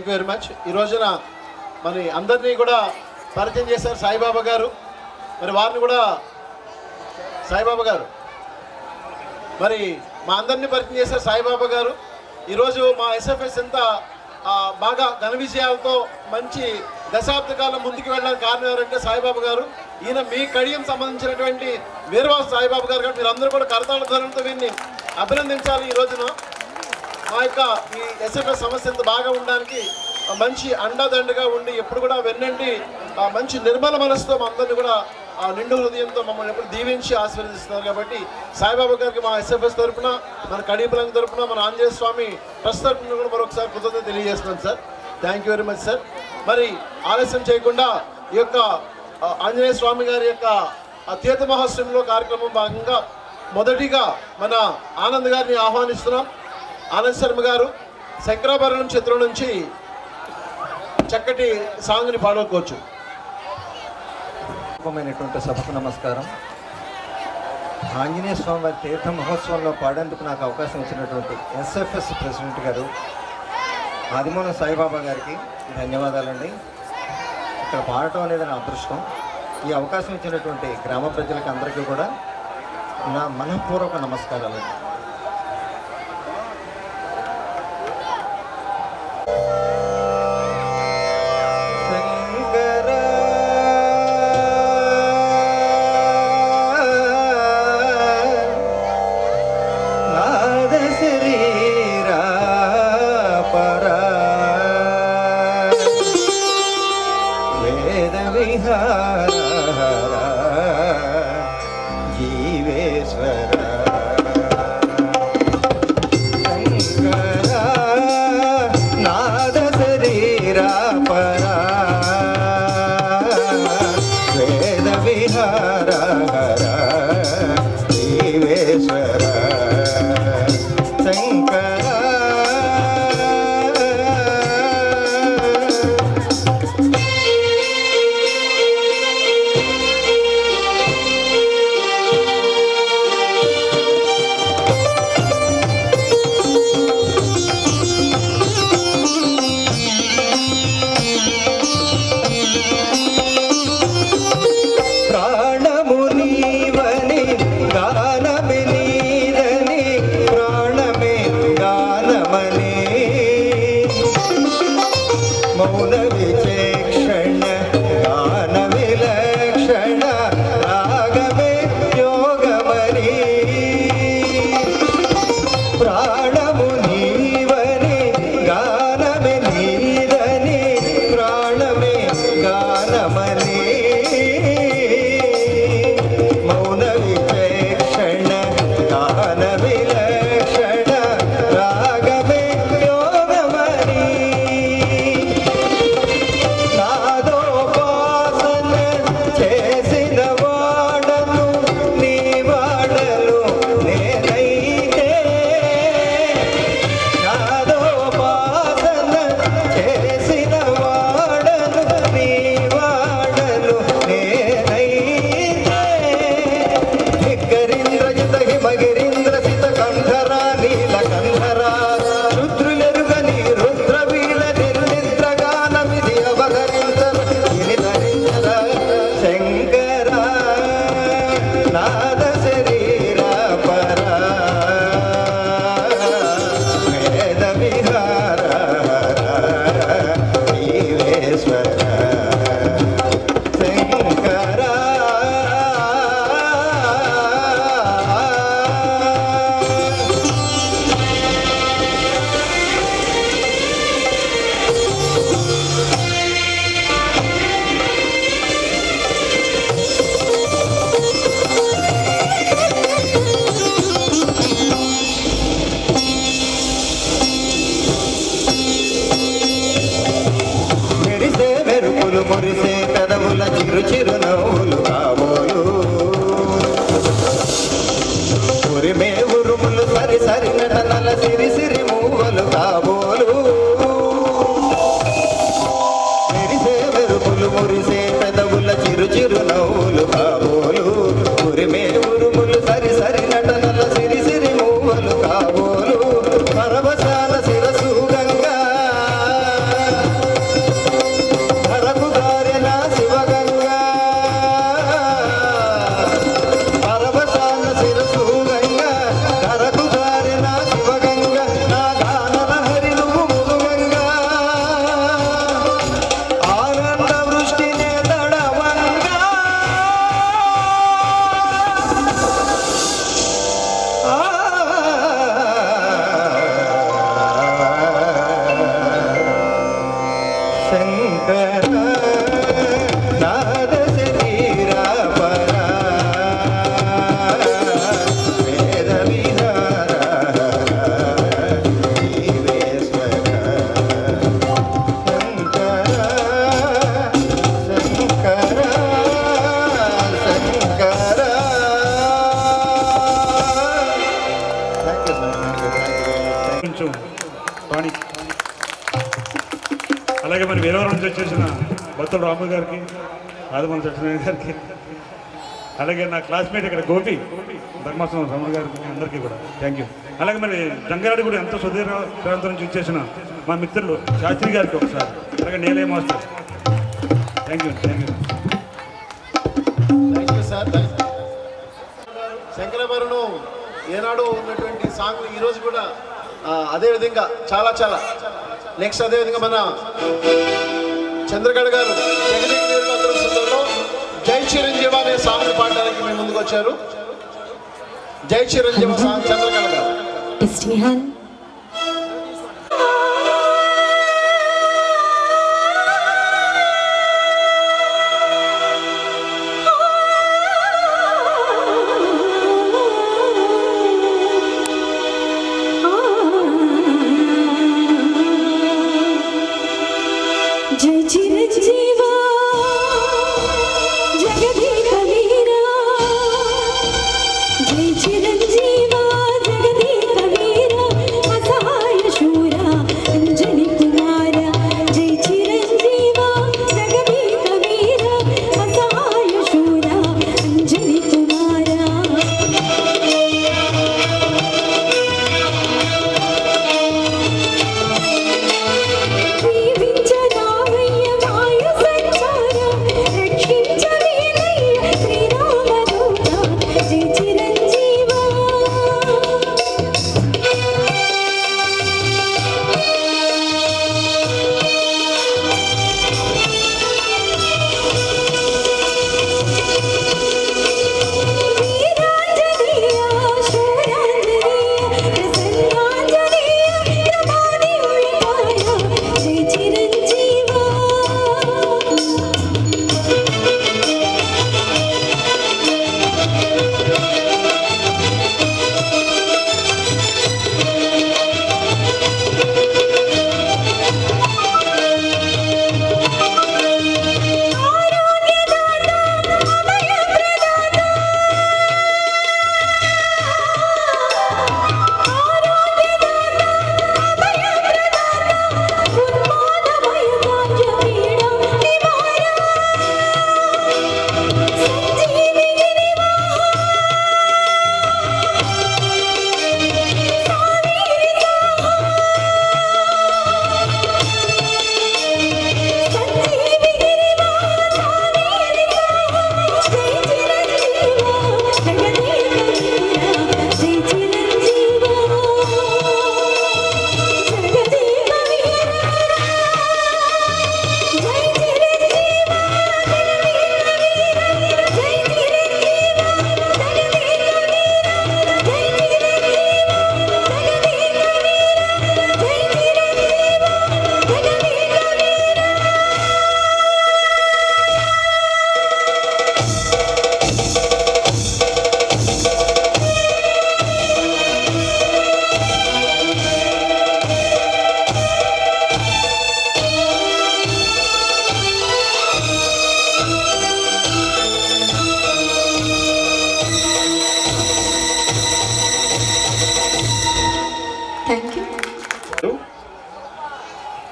Thank you very much. ఈ రోజున మరి అందరినీ కూడా పరిచయం చేశారు సాయిబాబా గారు. మరి వారిని కూడా సాయిబాబా గారు మరి మా అందరినీ పరిచయం చేశారు సాయిబాబా గారు. ఈరోజు మా ఎస్ఎఫ్ఎస్ ఎంత బాగా ఘన విజయాలతో మంచి దశాబ్ద కాలం ముందుకు వెళ్ళడానికి కారణం ఎవరంటే సాయిబాబా గారు. ఈయన మీ కడియం సంబంధించినటువంటి వీరవాసు సాయిబాబా గారు. మీరు అందరూ కూడా కరతాళ ధ్వనులతో వీరిని అభినందించాలి. ఈ రోజున మా యొక్క ఈ ఎస్ఎఫ్ఎస్ సమస్య ఎంత బాగా ఉండడానికి మంచి అండదండగా ఉండి ఎప్పుడు కూడా వెన్నంటి మంచి నిర్మల మనసుతో మా అందరినీ కూడా నిండు హృదయంతో మమ్మల్ని ఎప్పుడు దీవించి ఆశీర్వదిస్తున్నారు. కాబట్టి సాయిబాబా గారికి మా ఎస్ఎఫ్ఎస్ తరఫున, మన కడియపలంగ తరఫున, మన ఆంజనేయ స్వామి ట్రస్ట్ తరఫున కూడా మరొకసారి కృతజ్ఞత తెలియజేస్తున్నాను sir. Thank you very much sir. మరి ఆలస్యం చేయకుండా ఈ యొక్క ఆంజనేయ స్వామి గారి యొక్క తీర్థ మహోత్సవంలో కార్యక్రమం భాగంగా మొదటిగా మన ఆనంద్ గారిని ఆహ్వానిస్తున్నాం. ఆనంద్ శర్మ గారు శంకరాభరణం చిత్రం నుంచి చక్కటి సాంగ్ని పాడుకోవచ్చు. సభకు నమస్కారం. ఆంజనేయ స్వామి వారి తీర్థ మహోత్సవంలో పాడేందుకు నాకు అవకాశం ఇచ్చినటువంటి ఎస్ఎఫ్ఎస్ ప్రెసిడెంట్ గారు ఆదిమూలం సాయిబాబా గారికి ధన్యవాదాలండి. ఇక్కడ పాడటం అనేది నా అదృష్టం. ఈ అవకాశం ఇచ్చినటువంటి గ్రామ ప్రజలకు అందరికీ కూడా నా మనఃపూర్వక నమస్కారాలు. శంకర నాద శరీరా పరా వేద విహార జీవేశ్వర శంకర శంకర శంకర. Thank you sir. కొంచెం పాణి అలాగే మరి వేరేవారి నుంచి వచ్చేసిన బొత్తుల రాము గారికి ఆదిమల సత్యనారాయణ గారికి అలాగే నా క్లాస్మేట్ ఇక్కడ గోపి ధర్మాసనం రమణ గారికి అందరికీ కూడా థ్యాంక్ యూ. అలాగే మరి జంగారెడ్డి కూడా ఎంతో సుదీర్ఘ ప్రాంతం నుంచి వచ్చేసిన మా మిత్రులు శాస్త్రి గారికి ఒకసారి అలాగే నేలే master thank you thank you. Thank you sir. Sankarabharanam ఏనాడు ఉన్నటువంటి సాంగ్ ఈరోజు కూడా అదేవిధంగా చాలా చాలా నెక్స్ట్ అదేవిధంగా మన చంద్రగఢ్ గారు జగదీక్ నీరుగాత్ర సుందరంలో జై చిరంజీవ అనే సాంగ్ పాడడానికి మేము ముందుకు వచ్చారు. జై చిరంజీవ సాంగ్ చంద్రగఢ్ గారు. जय चिरंजीवा जगदीक वीरा जय चिरंजीवा जगदीक वीरा असहाय शूरा अंजनी कुमारा जय चिरंजीवा जगदीक वीरा असहाय शूरा अंजनी कुमारा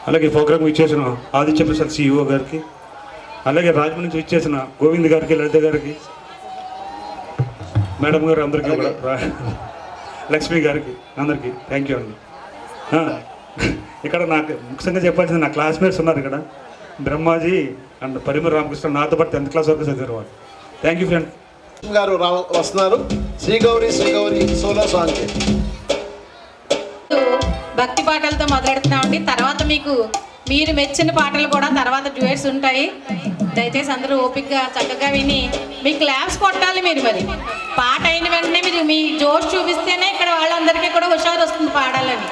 అలాగే ప్రోగ్రామ్ ఇచ్చేసిన ఆదిత్య ప్రసాద్ సిఇఓ గారికి అలాగే రాజమండ్రి నుంచి ఇచ్చేసిన గోవింద్ గారికి లలిత గారికి మేడం గారు అందరికీ కూడా లక్ష్మి గారికి అందరికీ థ్యాంక్ యూ అండి. ఇక్కడ నాకు ముఖ్యంగా చెప్పాల్సింది నా క్లాస్మేట్స్ ఉన్నారు ఇక్కడ బ్రహ్మాజీ అండ్ పరిమళ రామకృష్ణ నాతో పాటు 10th క్లాస్ వరకు చదివారు వాళ్ళు. థ్యాంక్ యూ ఫ్రెండ్ గారు వస్తున్నారు. శ్రీగౌరి సోలో సాంగ్ భక్తి పాటలతో మొదలెడుతున్నామండి. తర్వాత మీకు మీరు మెచ్చిన పాటలు కూడా తర్వాత డ్యూయట్స్ ఉంటాయి. దయచేసి అందరూ ఓపికగా చక్కగా విని మీ క్లాప్స్ కొట్టాలి. మీరు మరి పాట అయిన వెంటనే మీరు మీ జోష్ చూపిస్తేనే ఇక్కడ వాళ్ళందరికీ కూడా హుషారు వస్తుంది పాడాలని.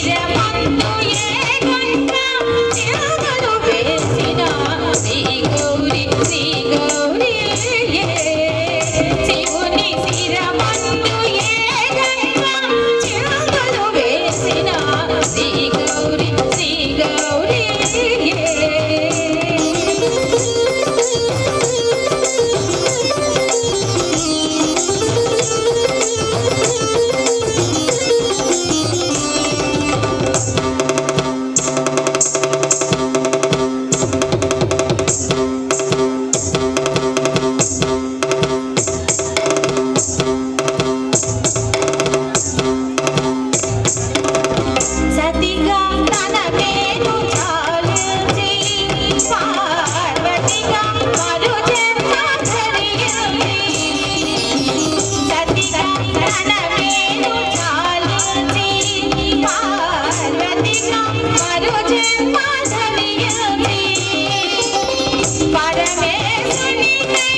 శిరమందు ఏ గంట తిరుగలు వేసిన శ్రీ గౌరీ శివుని శిరమందు ఏ గంట తిరుగలు వేసిన శ్రీ గౌరీ సతిగా తన పేరు చాలించి పార్వతిగా మరు జన్మ ధరించి సతిగా తన పేరు చాలించి పార్వతిగా మరు జన్మ ధరించి పరమేశ్వరునికై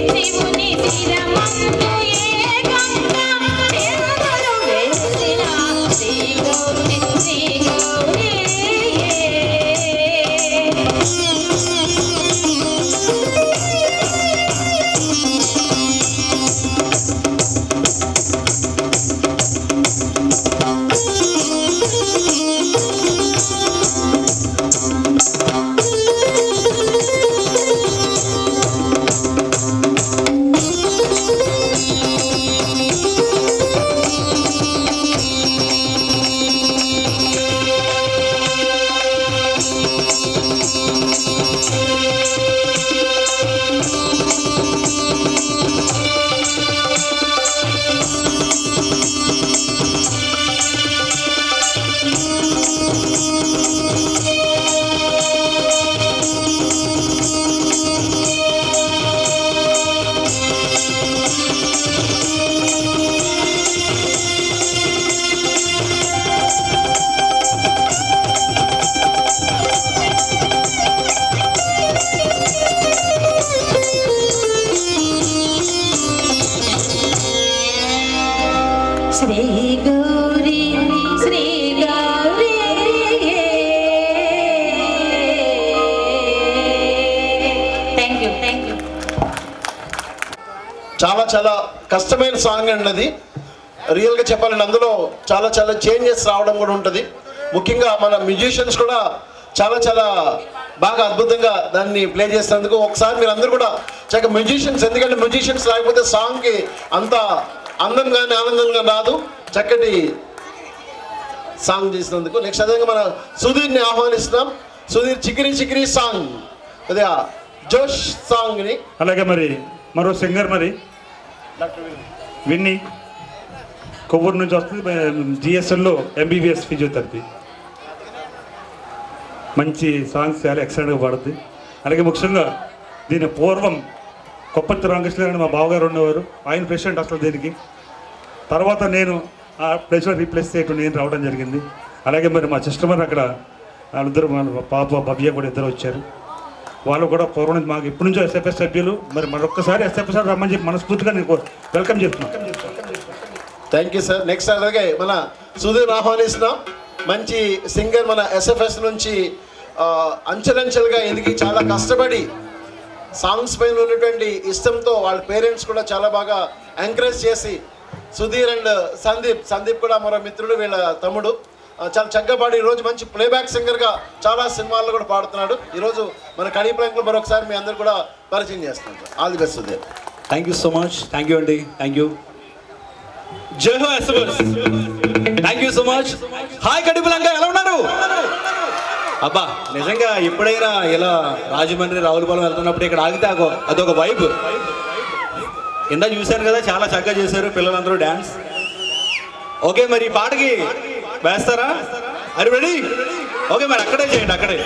శివుని శిరమందు ఏ గంట తిరుగలు వేసిన శ్రీ గౌరీ చాలా చాలా కష్టమైన సాంగ్ అండి అది. రియల్గా చెప్పాలంటే అందులో చాలా చాలా చేంజెస్ రావడం కూడా ఉంటుంది. ముఖ్యంగా మన మ్యూజిషియన్స్ కూడా చాలా చాలా బాగా అద్భుతంగా దాన్ని ప్లే చేసినందుకు ఒకసారి మీరు అందరూ కూడా చక్కగా మ్యూజిషియన్స్, ఎందుకంటే మ్యూజిషియన్స్ లేకపోతే సాంగ్కి అంత అందంగానే ఆనందంగా రాదు. చక్కటి సాంగ్ చేసినందుకు నెక్స్ట్ అదేవిధంగా మన సుధీర్ని ఆహ్వానిస్తున్నాం. సుధీర్ చికిరి చికిరి సాంగ్, అదే జోష్ సాంగ్ని. అలాగే మరి మరో సింగర్ మరి విన్నీ కొవ్వూరు నుంచి వస్తుంది. జిఎస్ఎల్లో ఎంబీబీఎస్ ఫిజియోథెరపీ, మంచి సాంగ్స్ చాలా ఎక్సలెంట్గా పాడుద్ది. అలాగే ముఖ్యంగా దీని పూర్వం కొప్పత్తి రామకృష్ణ అని మా బావగారు ఉండేవారు, ఆయన ప్రెసిడెంట్ అసలు దీనికి. తర్వాత నేను ఆ ప్లేస్లో రీప్లేస్ చేయటం నేను రావడం జరిగింది. అలాగే మరి మా సిస్టర్ అక్కడ వాళ్ళిద్దరు, మా పాప భవ్య కూడా ఇద్దరు వచ్చారు. వాళ్ళు కూడా పూర్వం నుంచి మాకు ఇప్పటి నుంచో ఎస్ఎఫ్ఎస్ సభ్యులు. మరి మరొక్కసారి ఎస్ఎఫ్ఎస్ రమ్మని చెప్పి మనస్ఫూర్తిగా నేను వెల్కమ్ చెప్తున్నాను. Thank you sir. నెక్స్ట్ అలాగే మన సుధీర్ ఆహ్వానిస్తున్నాం. మంచి సింగర్ మన ఎస్ఎఫ్ఎస్ నుంచి అంచెలంచెలుగా ఎదిగి చాలా కష్టపడి సాంగ్స్ పైన ఉన్నటువంటి ఇష్టంతో వాళ్ళ పేరెంట్స్ కూడా చాలా బాగా ఎంకరేజ్ చేసి సుధీర్ అండ్ సందీప్ కూడా మరో మిత్రుడు, వీళ్ళ తమ్ముడు చాలా చక్కగా పాడి ఈరోజు మంచి ప్లేబ్యాక్ సింగర్గా చాలా సినిమాల్లో కూడా పాడుతున్నాడు. ఈరోజు మన కడీ ప్రాంక్లో మరొకసారి మీ అందరు కూడా పరిచయం చేస్తున్నాం sir. All the best Sudheer. Thank you so much. Thank you అండి. Thank you. జై హో SFS. Thank you so much. Hi కడిపులంగా, ఎలా ఉన్నారు? అబ్బా నిజంగా ఎప్పుడైనా ఇలా రాజమండ్రి రావులపాలెం వెళ్తున్నప్పుడు ఇక్కడ ఆగితే అదొక వైబ్. కింద చూశాను కదా, చాలా చక్కగా చేశారు పిల్లలందరూ డ్యాన్స్. ఓకే, మరి ఈ పాటకి వేస్తారా? అది రెడీ? ఓకే, మరి అక్కడే చేయండి, అక్కడే.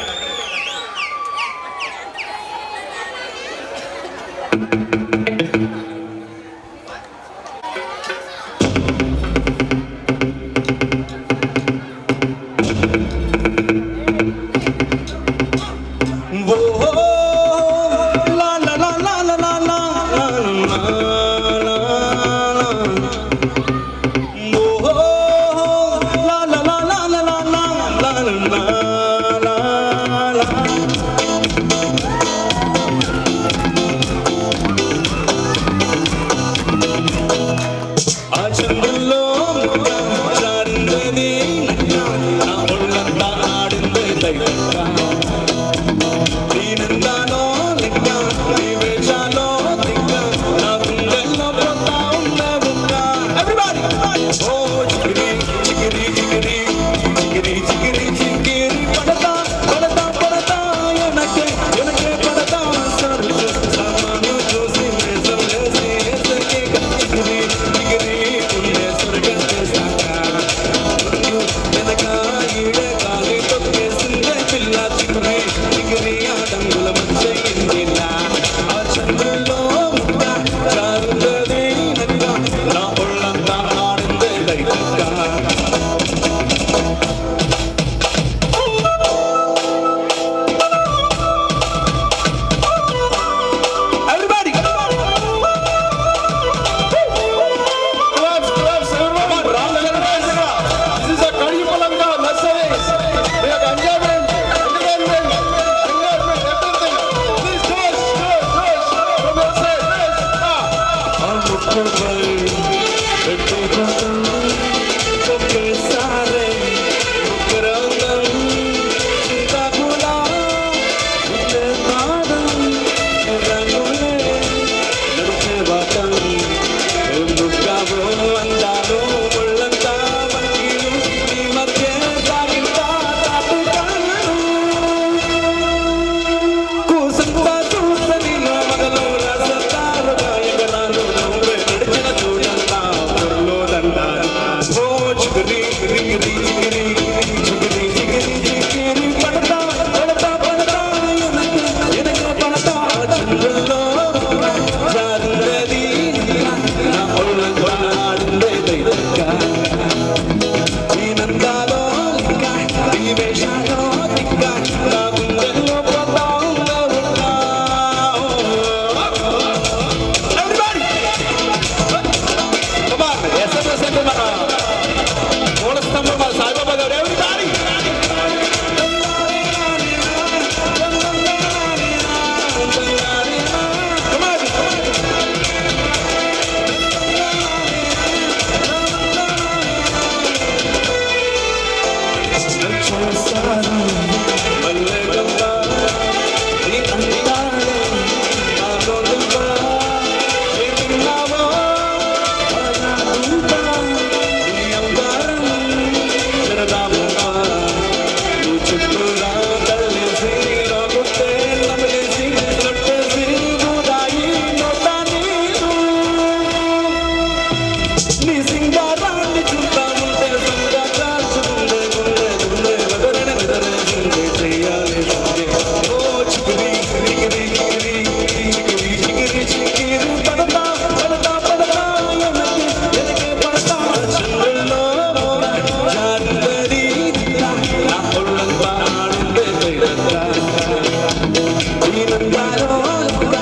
లంగాలో లంగా,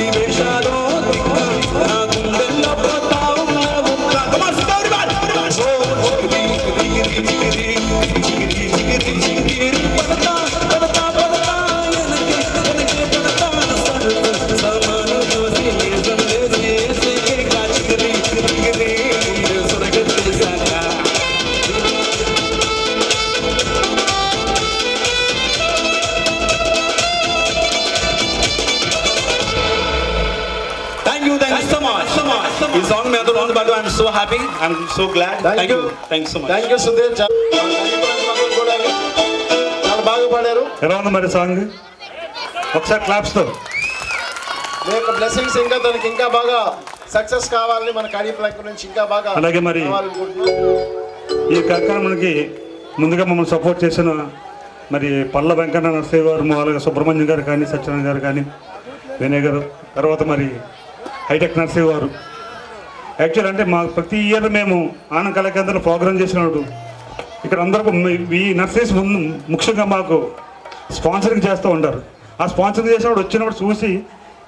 ఈ వేషాలో దిక్కు, నా గుండెల్లో పోతా ఉన్నావు. Come on, sit down, everybody. ఓ చికిరి, చికిరి, చికిరి, చికిరి, చికిరి, చికిరి, పడతా, పడతా, పడతా, ఎనకే, ఎనకే పడతా, సరుకు, సామాను చూసి, నిజం లేదు, ఏసేకే కా చికిరి, చికిరి, గుండె సొరగెత్తేశాక. Thank you so much. ఈ సాంగ్ మీద ఉంది but I'm so happy, I'm so glad. Thank you so much. Thank you Sudheer. కూడా చాలా బాగా పాడారు. ఎలా ఉంది మరి సాంగ్? ఒకసారి క్లాప్స్తో. మీ యొక్క బ్లెస్సింగ్స్ ఇంకా దానికి ఇంకా బాగా సక్సెస్ కావాలని మన కడిప్లక్ నుంచి ఇంకా బాగా అలాగే మరి కావాలనుకుంటున్నాం. ఈ కార్యక్రమానికి ముందుగా మమ్మల్ని సపోర్ట్ చేసిన మరి పల్ల వెంకన్న నరసింహ గారు, అలాగే సుబ్రహ్మణ్యం గారు కానీ, సత్యనారాయణ గారు కానీ, వినయ్ గారు, తర్వాత మరి హైటెక్ నరసింహ గారు. యాక్చువల్ అంటే మా ప్రతి ఇయర్ మేము ఆనంద కళా కేంద్రంలో ప్రోగ్రామ్ చేసినప్పుడు ఇక్కడ అందరూ ఈ నర్సరీస్ ముందు ముఖ్యంగా మాకు స్పాన్సరింగ్ చేస్తూ ఉంటారు. ఆ స్పాన్సరింగ్ చేసినప్పుడు వచ్చినప్పుడు చూసి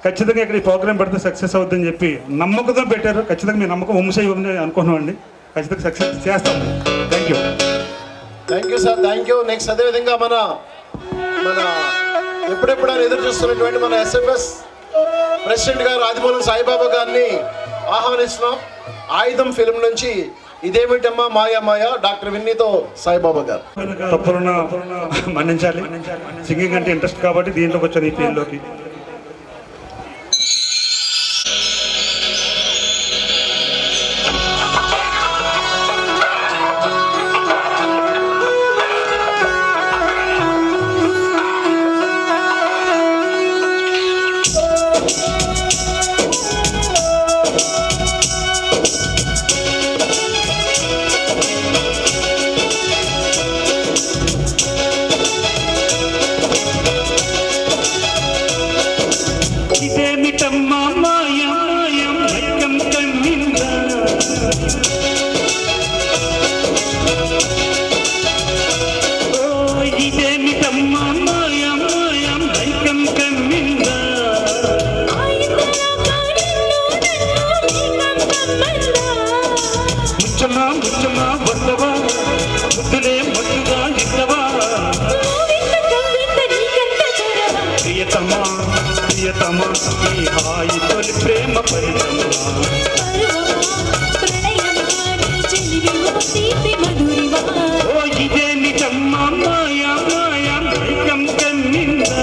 ఖచ్చితంగా ఇక్కడ ఈ ప్రోగ్రామ్ పెడితే సక్సెస్ అవుతుందని చెప్పి నమ్మకంతో పెట్టారు. ఖచ్చితంగా మీ నమ్మకం వంశీయమని అనుకున్నామండి. ఖచ్చితంగా సక్సెస్ చేస్తాం. Thank you. Thank you sir. Thank you. Next అదేవిధంగా మన మన ఎప్పుడెప్పుడు అని ఎదురు చూస్తున్నటువంటి మన ఎస్ఎఫ్ఎస్ ప్రెసిడెంట్ గారు ఆదిమూలం సాయిబాబా గారిని ఆహ్వానిస్తున్నాం. ఆయుధం ఫిల్మ్ నుంచి ఇదేమిటమ్మా మాయా మాయా, డాక్టర్ విన్నీతో సాయిబాబా గారు. తప్పులున్న మన్నించాలి. సింగింగ్ అంటే ఇంట్రెస్ట్ కాబట్టి దీంట్లోకి వచ్చాను, ఈ ఫీల్డ్లోకి. ఇదేమిటమ్మా మాయా మాయా మైకం కమ్మిందా, ఓ ఇదేమిటమ్మా మాయా మాయా మైకం కమ్మిందా, ముచ్చమా ముచ్చమా వద్దవా, ముద్దులే మత్తుగా ఇద్దవా, ప్రియతమా ప్రియతమా ఈ హాయి తొలి ప్రేమ పరిణమా, ఓ ఇదే నిజమ్మా మాయా మాయా మైకం కమ్మిందా.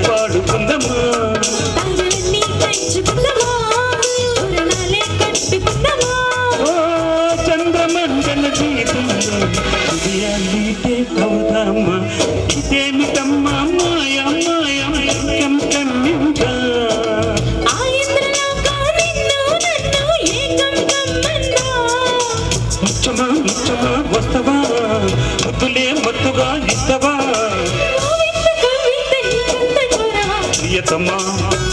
పాడుకుందమ్మా తాళాన్ని పంచుకుందామా తోరణాలే కట్టుకుందామా చంద్రమండల గీతంలో హృదయాన్నిటే కవుదామా ఇదేమిటమ్మా మాయా మాయా కమ్మిందా ఆ ఇంద్రలోకా నిన్ను నన్ను ఏకం కమ్మందా ముచ్చమా ముచ్చమా వస్తవా ముద్దులే మత్తుగా ఇస్తవా ప్రియతమా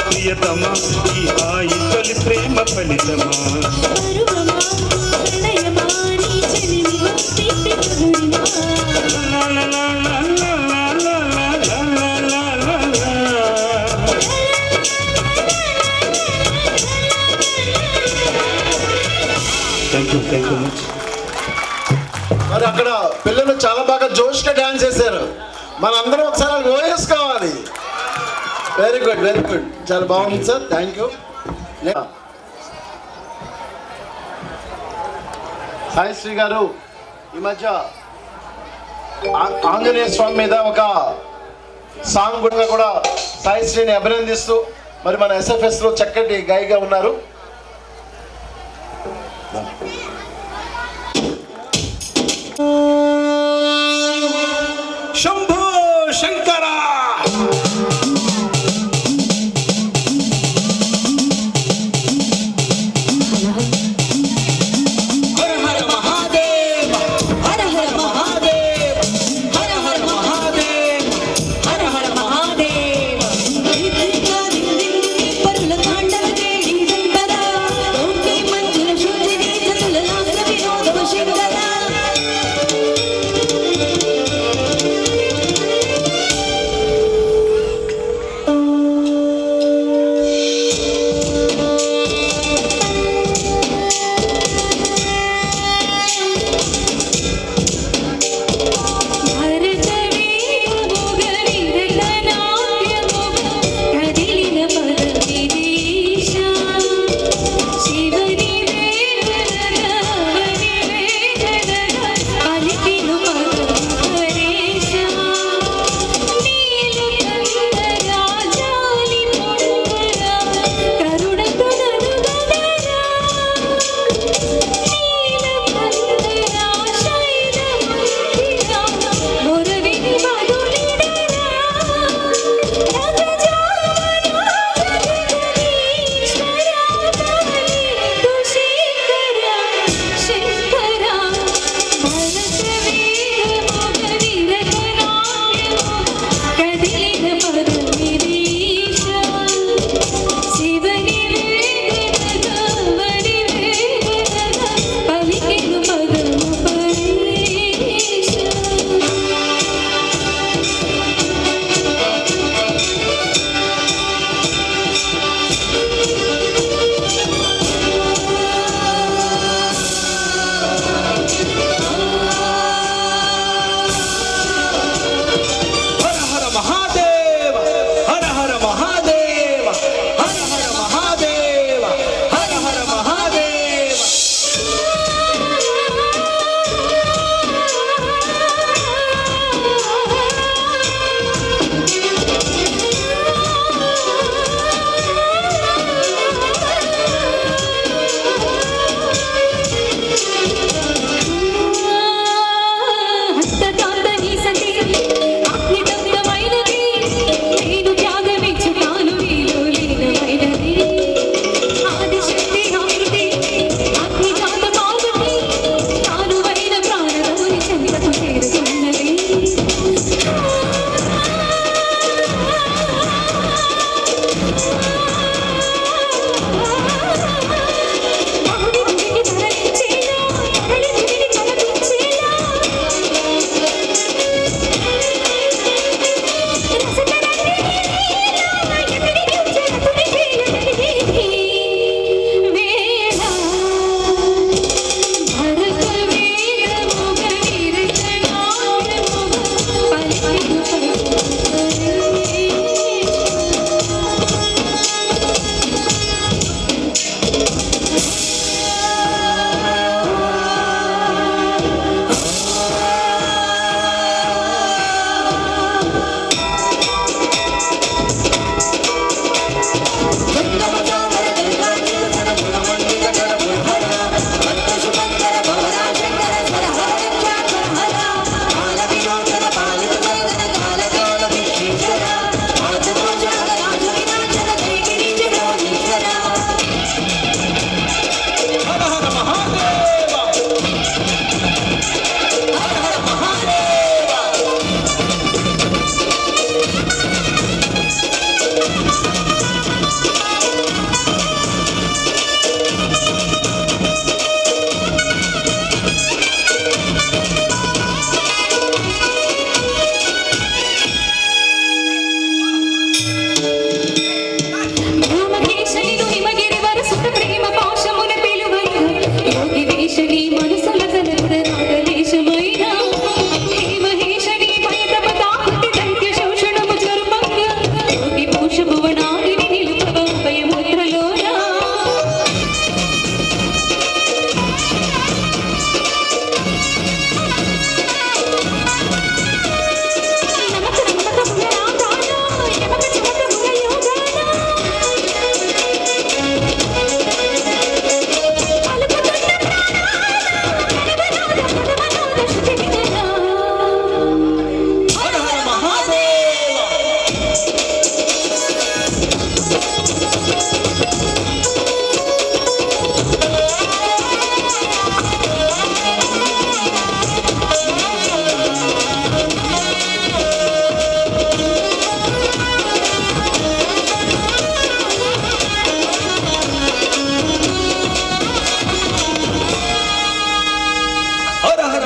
ప్రియతమా ఈ ఆయి తొలి ప్రేమ ఫలితమా పరువమా ప్రణయమా నీ చెలిమి వస్తిటి పరుడిమా లా లా లా లా లా లా లా లా లా లా లా లా. Thank you much. మరి అక్కడ పిల్లలు చాలా బాగా జోష్గా డ్యాన్స్ చేశారు. మనందరం ఒకసారి ఓయేసుకోవాలి. వెరీ గుడ్ వెరీ గుడ్, చాలా బాగుంది సార్, థ్యాంక్ యూ. సాయిశ్రీ గారు ఈ మధ్య ఆంజనేయ స్వామి మీద ఒక సాంగ్ కూడా సాయిశ్రీని అభినందిస్తూ మరి మన ఎస్ఎఫ్ఎస్లో చక్కటి గాయగా ఉన్నారు. శంభో శంకర హర హర మహాదేవ హర హర మహాదేవ హర హర మహాదేవ హర హర మహాదేవ దిద్దిగా దిందింది పరుల తాండవ కేళి దంబరా ఓకే మంజుల శుద్ధిని చతుల లాస వినోదవ శంకరా శివని వేద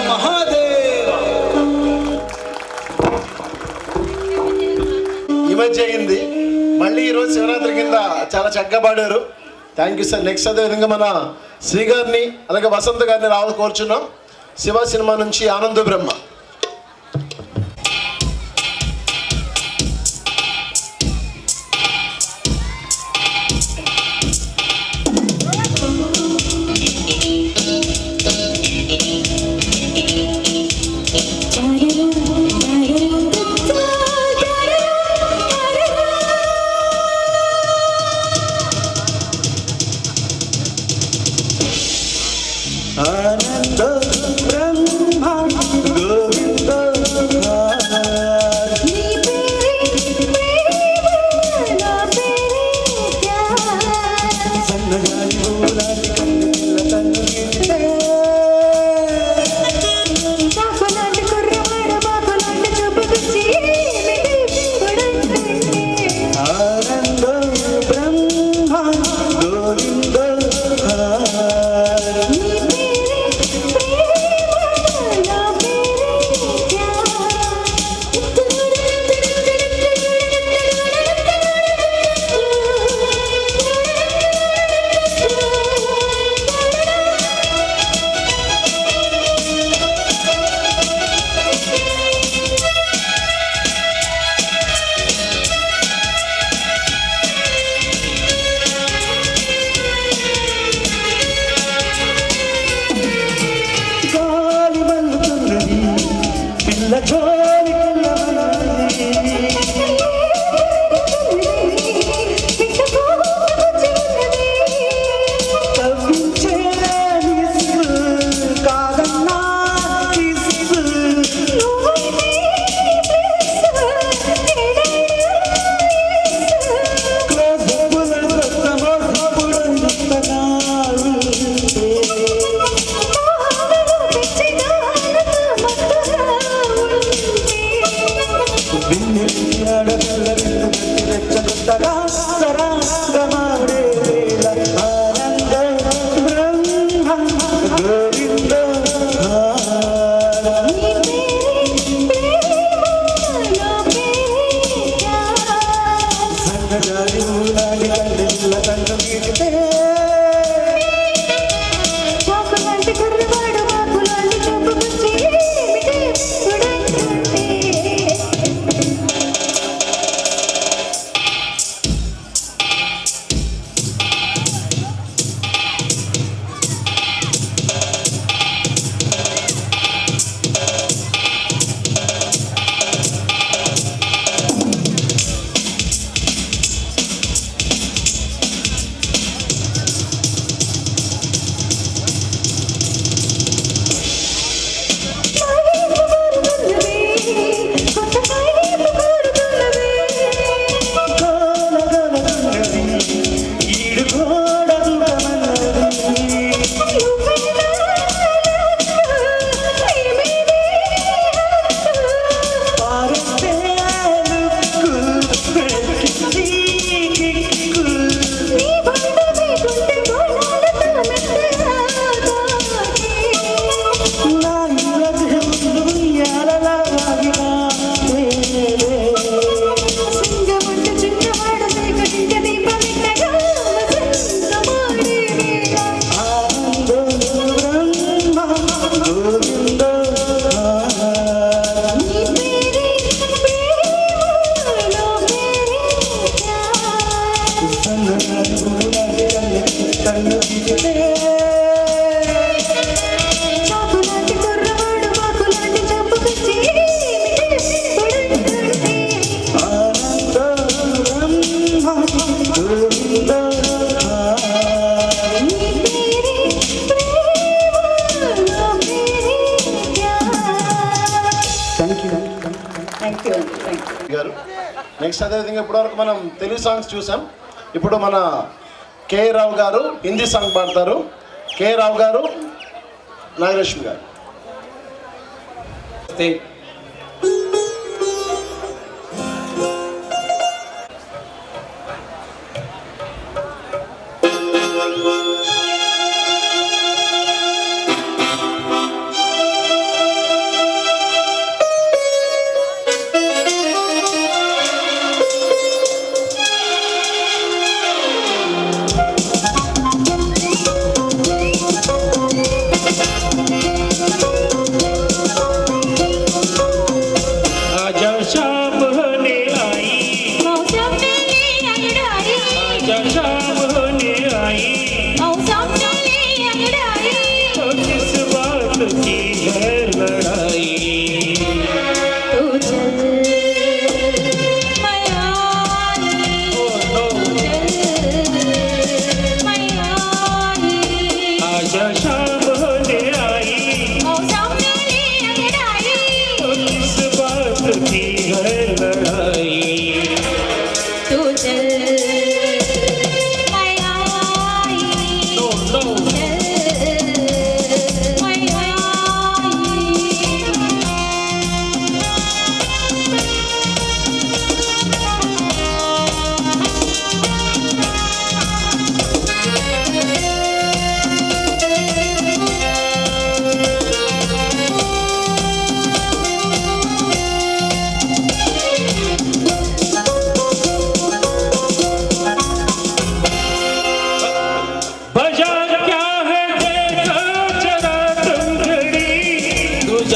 మహాదేవ. ఈ మధ్య అయింది, మళ్ళీ ఈరోజు శివరాత్రి కింద చాలా చక్కగా పాడారు. Thank you sir. నెక్స్ట్ అదేవిధంగా మన శ్రీ గారిని అలాగే వసంత్ గారిని రావాలి కోరుచున్నాం. శివ సినిమా నుంచి ఆనంద బ్రహ్మ. ఆనంద బ్రహ్మ గోవింద సన్నగాలి ఊలాటి కన్ను పిల్ల కన్ను గీతే ఆనంద బ్రహ్మ గోవింద గాలి మల్లుతున్నది పిల్ల జోలి కవ్వించే నిస్సు కాదన్నా కిస్సు క్లోజప్పుల రక్తమొప్పుడంతగా వెచ్చగొట్టగా సరాగమాడే వేళ ఆనంద బ్రహ్మ గోవింద సన్నగాలి ఊలాడి కళ్ళు పిల్ల కన్ను గీటితే గారు. నెక్స్ట్ అదేవిధంగా ఇప్పటివరకు మనం తెలుగు సాంగ్స్ చూసాం. ఇప్పుడు మన కే రావు గారు హిందీ సాంగ్ పాడతారు. కే రావు గారు, నాగలక్ష్మి గారు.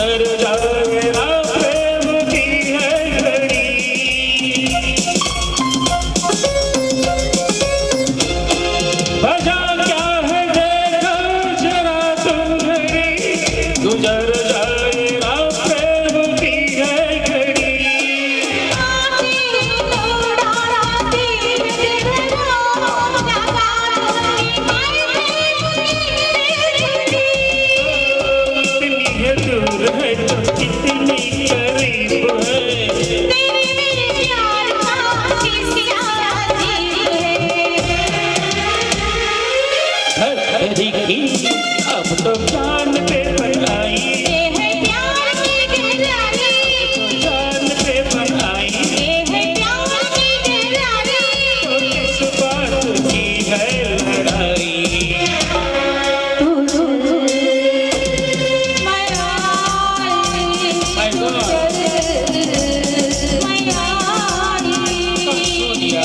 गुजर जाए ना प्रेम की है घड़ी बजा क्या है देखो जरा तुम घड़ी गुजर जाए ना प्रेम की है घड़ी कितनी है दूर है तो कितनी करीब है हरी की अब तो जान पे पर आई जान पे पर आई तो किस बात की है लड़ाई My God. सोनिया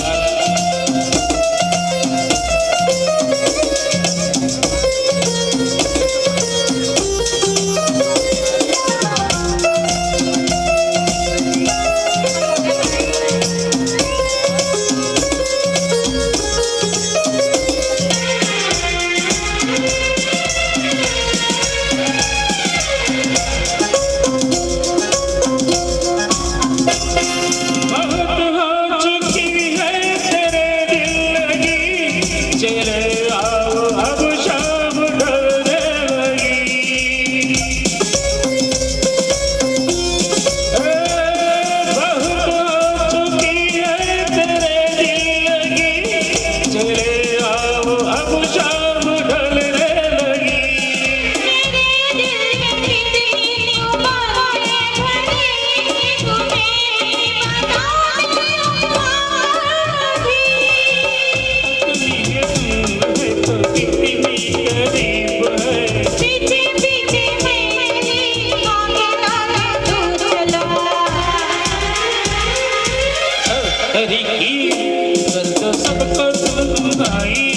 बहुत हो चुकी है तेरे दिल लगी चले आओ अब शाम ढलने लगी बहुत हो चुकी है तेरे दिल लगी चले आओ अब शाम ढलने लगी कितनी दूर है तो कितनी करीब है हरी की पर तो सबको तुम आई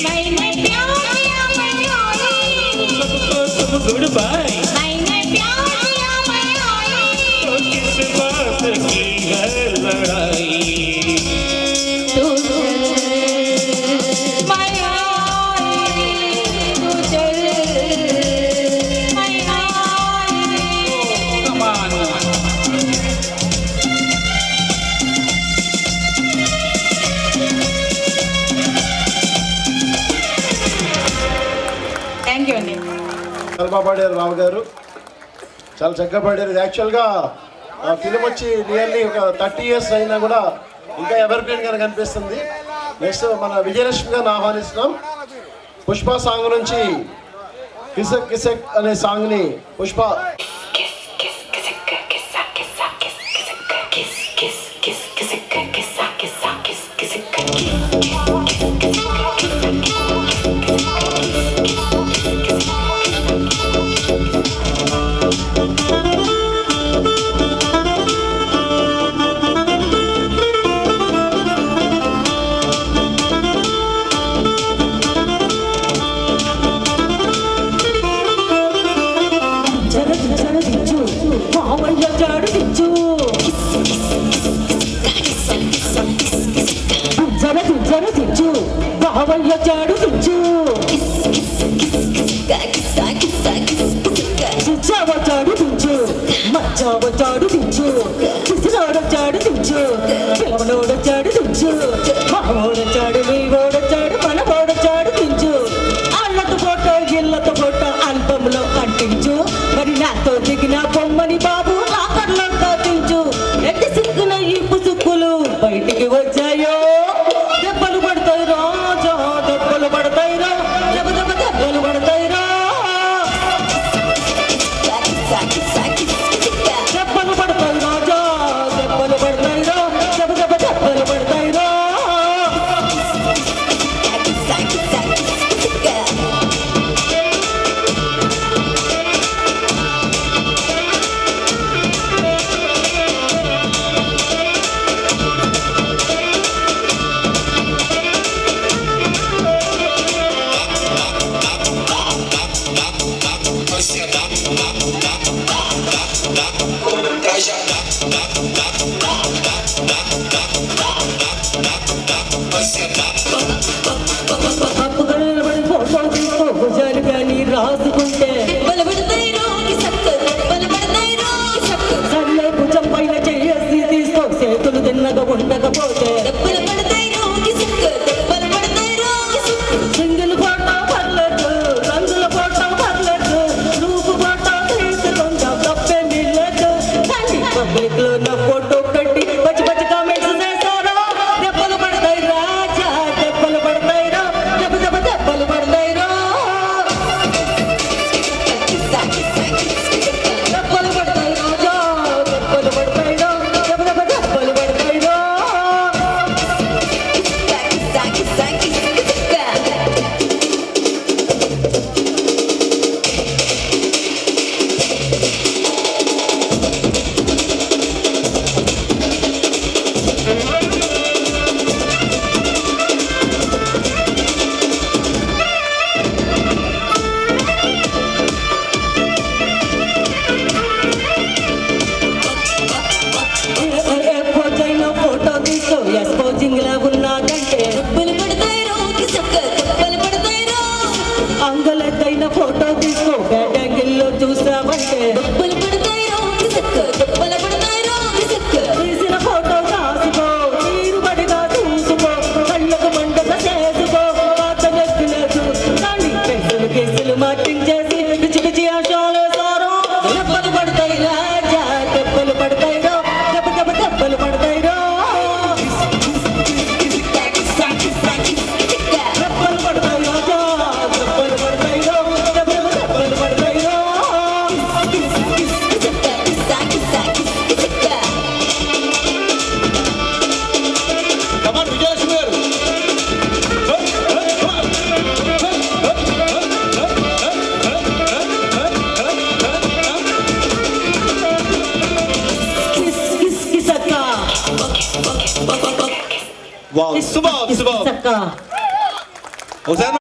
सबको तुम गुड बाय तो किस बात की है लड़ाई Come on. థ్యాంక్ యూ అండి. చాలా బాగా పాడారు రావు గారు, చాలా చక్కగా పాడారు. ఇది యాక్చువల్గా ఆ ఫిలిం వచ్చి నియర్లీ ఒక 30 years అయినా కూడా ఇంకా ఎవర్ గ్రీన్ గానే కనిపిస్తుంది. నెక్స్ట్ మన విజయలక్ష్మి గారిని ఆహ్వానిస్తున్నాం. పుష్ప సాంగ్ నుంచి కిసక్ కిసక్ అనే సాంగ్ని పుష్ప వచ్చాడు దించు పిసినోడొచ్చాడు దించు పిలవనోడొచ్చాడు దించు మావోడొచ్చాడు నీవోడొచ్చాడు మనవోడొచ్చాడు దించు అల్లతో ఫోటో ఇళ్ళతో ఫోటో ఆల్బమ్లో అంటించు మరి నాతో దిగిన బొమ్మని బాబు ఆకర్లంతా దించు ఎట్టి సిక్కున ఈ పుసుక్కులు బయటికి వచ్చాయో దెబ్బలు పడతాయి రాజా దెబ్బలు పడతాయి రా దెబ్బ దెబ్బ దెబ్బలు పడతాయి రా దెబ్బలు పడతాయి రాజా దెబ్బలు పడతాయి రా దెబ్బ దెబ్బ దెబ్బలు పడతాయి రా పబ్లిక్ లో నా ఫోటో పెట్టి పచ్చి పచ్చి కామెంట్స్ చేశారు. దెబ్బలు పడతాయి రాజా, దెబ్బలు పడతాయి రా, దెబ్బ దెబ్బ దెబ్బలు పడతాయి రా. దెబ్బలు పడతాయి రాజా, దెబ్బలు పడతాయి రా, దెబ్బ దెబ్బ దెబ్బలు పడతాయి రా. ఏ పోజైనా ఫోటో తీసుకో, ఎక్స్పోజింగ్ లా ఉన్నాదంటే దెబ్బలు పడతాయి రా, దెబ్బలు పడతాయి రా. అంగలెత్తైన ఫోటో తీసుకో, బ్యాడ్ యాంగిల్ లో చూసావంటే దెబ్బలు పడతాయి రా, దెబ్బలు పడతాయి రా. తీసిన ఫోటో కాసుకో, తీరుబడిగా చూసుకో, కళ్ళకు మంటగా చేసుకో, పాత నెక్కులేదు కానీ పెన్సిల్ కేసులు మార్కింగ్ చేసి పిచ్చి పిచ్చి ఆశాలేసారు. దెబ్బలు పడతాయి రాజా, దెబ్బలు పడతాయి రా, దెబ్బ దెబ్బ దెబ్బలు పడతాయి రా. దెబ్బలు పడతాయి రాజా, దెబ్బలు పడతాయి రా, దెబ్బ దెబ్బ దెబ్బలు పడతాయి రా. కమాన్ విజయలక్ష్మి గారు. కిస్ కిస్ అక్క, వావ్, సూపర్ సూపర్. అక్క. ఒకసారి